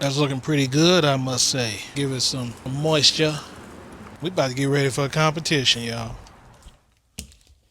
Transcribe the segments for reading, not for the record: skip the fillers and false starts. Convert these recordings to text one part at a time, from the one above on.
That's looking pretty good, I must say. Give it some moisture. We about to get ready for a competition, y'all.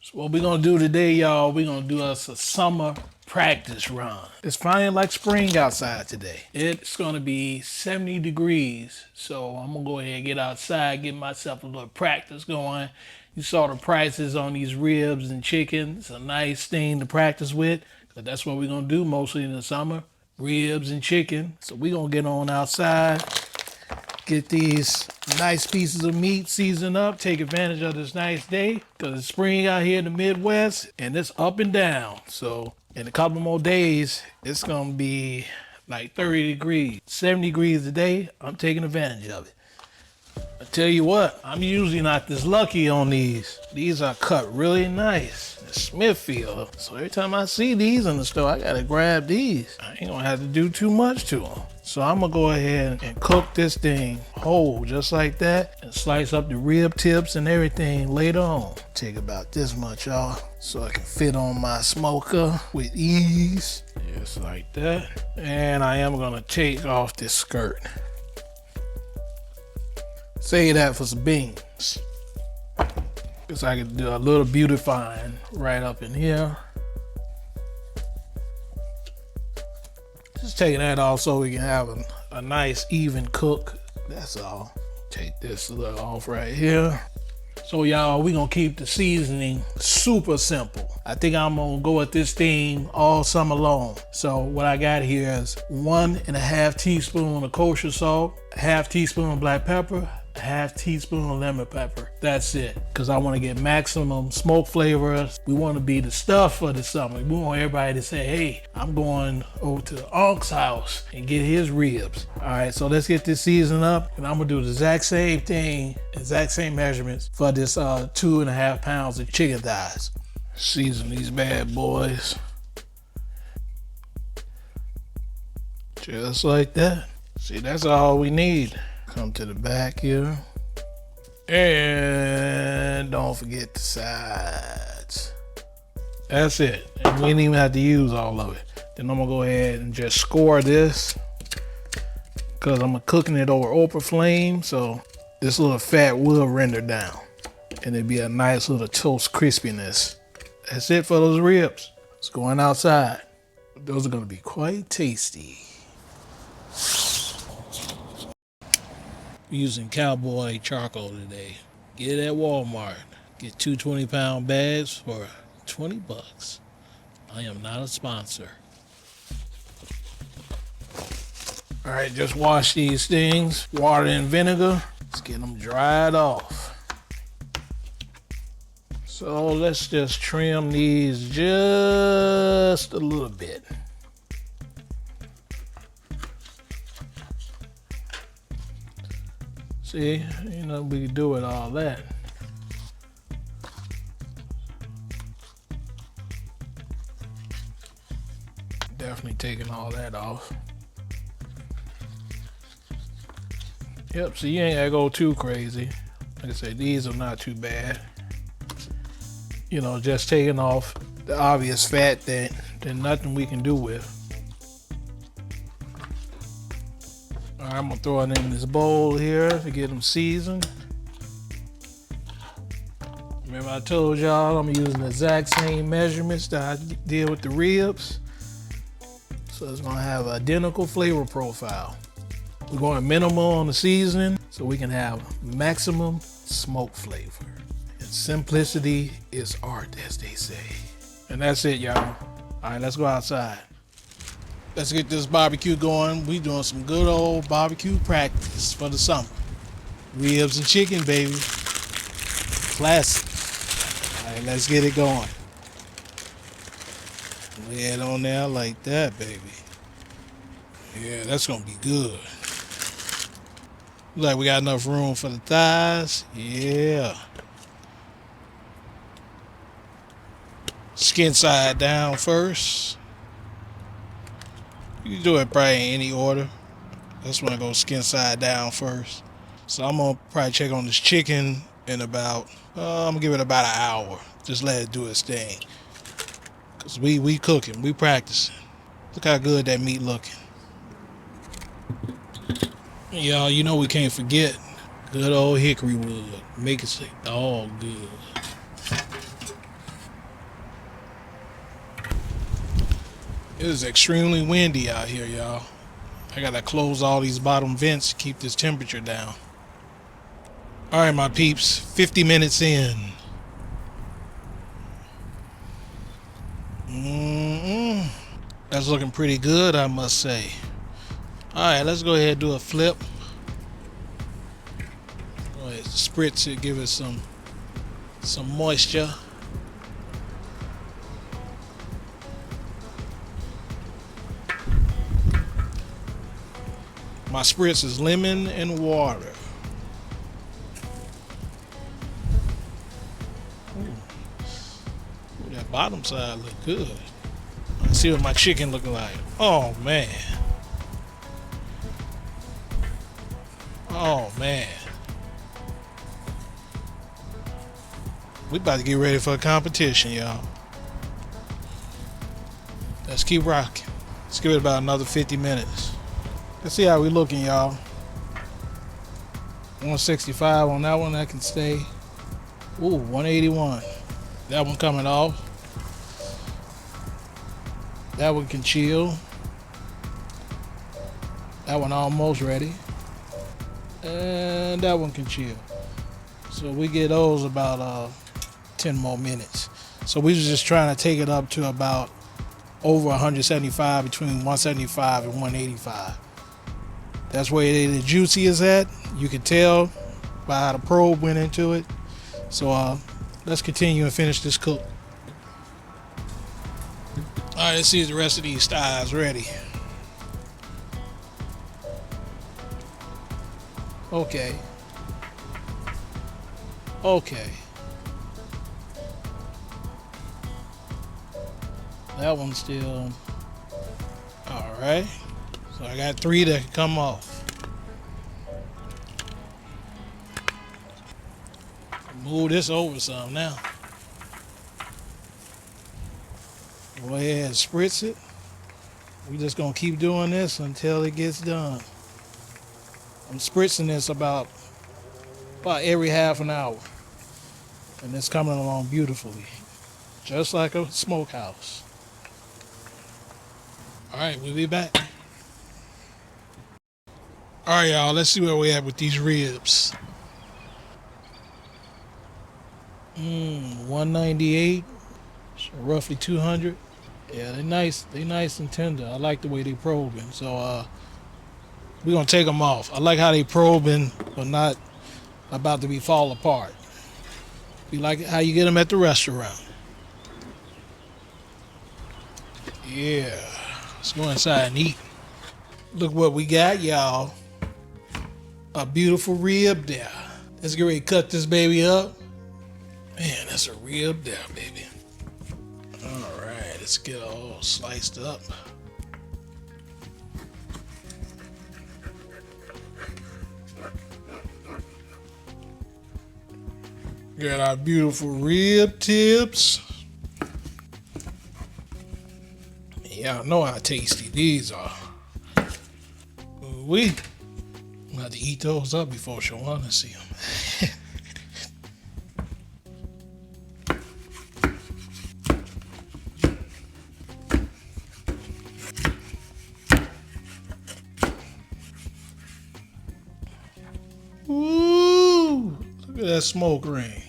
So what we're gonna do today, y'all, we're gonna do us a summer practice run. It's finally like spring outside today. It's gonna be 70 degrees. So I'm gonna go ahead and get outside, get myself a little practice going. You saw the prices on these ribs and chicken. It's a nice thing to practice with, because that's what we're gonna do mostly in the summer. Ribs and chicken. So we're gonna get on outside, get these nice pieces of meat seasoned up, take advantage of this nice day, because it's spring out here in the Midwest and it's up and down. So in a couple more days, it's gonna be like 30 degrees, 70 degrees a day. I'm taking advantage of it. I tell you what, I'm usually not this lucky on these. These are cut really nice. Smithfield. So every time I see these in the store, I gotta grab these. I ain't gonna have to do too much to them. So I'm gonna go ahead and cook this thing whole just like that and slice up the rib tips and everything later on. Take about this much off so I can fit on my smoker with ease. Just like that. And I am gonna take off this skirt. Save that for some beans. So I can do a little beautifying right up in here. Just taking that off so we can have a nice even cook. That's all. Take this little off right here. So y'all, we gonna keep the seasoning super simple. I think I'm gonna go with this thing all summer long. So what I got here is 1.5 teaspoons of kosher salt, 1/2 teaspoon of black pepper, 1/2 teaspoon of lemon pepper. That's it. Because I want to get maximum smoke flavors. We want to be the stuff for the summer. We want everybody to say, hey, I'm going over to Unc's house and get his ribs. All right, so let's get this seasoned up. And I'm going to do the exact same thing, exact same measurements for this 2.5 pounds of chicken thighs. Season these bad boys. Just like that. See, that's all we need. Come to the back here. And don't forget the sides. That's it. And we didn't even have to use all of it. Then I'm gonna go ahead and just score this, because I'm cooking it over open flame, so this little fat will render down. And it'd be a nice little toast crispiness. That's it for those ribs. It's going outside. Those are gonna be quite tasty. Using cowboy charcoal today. Get it at Walmart. Get 2 20-pound bags for $20. I am not a sponsor. All right, just wash these things, water and vinegar. Let's get them dried off. So let's just trim these just a little bit. See, you know, we can do with all that. Definitely taking all that off. Yep, so you ain't gotta go too crazy. Like I said, these are not too bad. You know, just taking off the obvious fat that there's nothing we can do with. All right, I'm gonna throw it in this bowl here to get them seasoned. Remember I told y'all I'm using the exact same measurements that I did with the ribs. So it's gonna have an identical flavor profile. We're going minimal on the seasoning so we can have maximum smoke flavor. And simplicity is art, as they say. And that's it, y'all. All right, let's go outside. Let's get this barbecue going. We doing some good old barbecue practice for the summer. Ribs and chicken, baby. Classic. All right, let's get it going. Lay it on there like that, baby. Yeah, that's gonna be good. Look like we got enough room for the thighs. Yeah. Skin side down first. You can do it probably in any order. I just want to go skin side down first. So I'm gonna probably check on this chicken in about, I'm gonna give it about an hour. Just let it do its thing. Cause we cooking, we practicing. Look how good that meat looking. Y'all, you know we can't forget good old hickory wood. Make it all good. It is extremely windy out here, y'all. I gotta close all these bottom vents to keep this temperature down. Alright, my peeps, 50 minutes in. That's looking pretty good, I must say. Alright, let's go ahead and do a flip. Go ahead, spritz it, give it some moisture. My spritz is lemon and water. Ooh, that bottom side look good. Let's see what my chicken looking like. Oh man. Oh man. We about to get ready for a competition, y'all. Let's keep rocking. Let's give it about another 50 minutes. Let's see how we looking, y'all. 165 on that one, that can stay. Ooh, 181. That one coming off. That one can chill. That one almost ready. And that one can chill. So we get those about 10 more minutes. So we was just trying to take it up to about over 175, between 175 and 185. That's where the juicy is at. You can tell by how the probe went into it. So let's continue and finish this cook. Alright, let's see if the rest of these thighs ready. Okay. Okay. That one's still alright. So I got 3 that can come off. Move this over some now. Go ahead and spritz it. We just gonna keep doing this until it gets done. I'm spritzing this about every half an hour. And it's coming along beautifully. Just like a smokehouse. Alright, we'll be back. Alright, y'all, let's see where we at with these ribs. 198, so roughly 200. Yeah, they nice and tender. I like the way they probing. So we're gonna take them off. I like how they probing, but not about to be fall apart. You like it how you get them at the restaurant. Yeah, let's go inside and eat. Look what we got, y'all. A beautiful rib there. Let's get ready to cut this baby up. Man, that's a rib there, baby. All right, let's get it all sliced up. Got our beautiful rib tips. Y'all know how tasty these are. We have to eat those up before Shawana see them. Ooh, look at that smoke ring.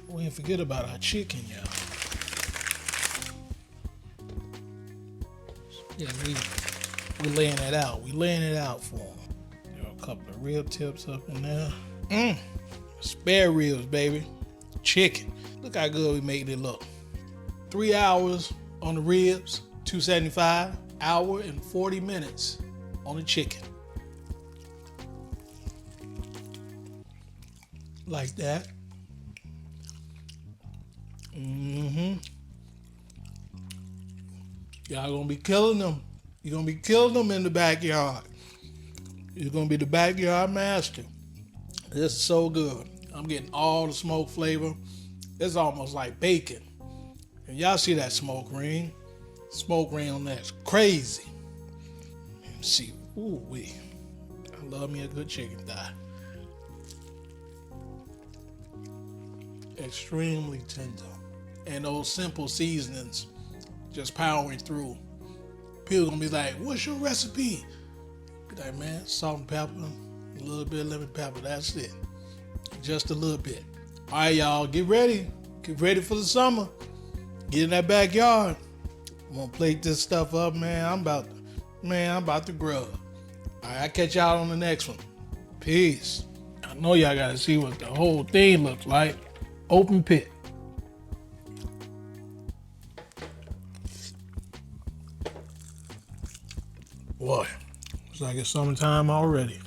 We didn't forget about our chicken, y'all. Yeah, we laying it out. We laying it out for them. There are a couple of rib tips up in there. Spare ribs, baby. Chicken. Look how good we made it look. 3 hours on the ribs, 275. Hour and 40 minutes on the chicken. Like that. Y'all gonna be killing them. You're gonna be killing them in the backyard. You're gonna be the backyard master. This is so good. I'm getting all the smoke flavor, It's almost like bacon. And y'all see that smoke ring? Smoke ring on that's crazy. Let's see, ooh wee. I love me a good chicken thigh. Extremely tender. And those simple seasonings just powering through. People gonna be like, what's your recipe? Be like, man, salt and pepper, a little bit of lemon pepper, that's it. Just a little bit. All right, y'all, get ready. Get ready for the summer. Get in that backyard. I'm gonna plate this stuff up, man. I'm about to grub. All right, I'll catch y'all on the next one. Peace. I know y'all gotta see what the whole thing looks like. Open pit. Boy, it's like it's summertime already.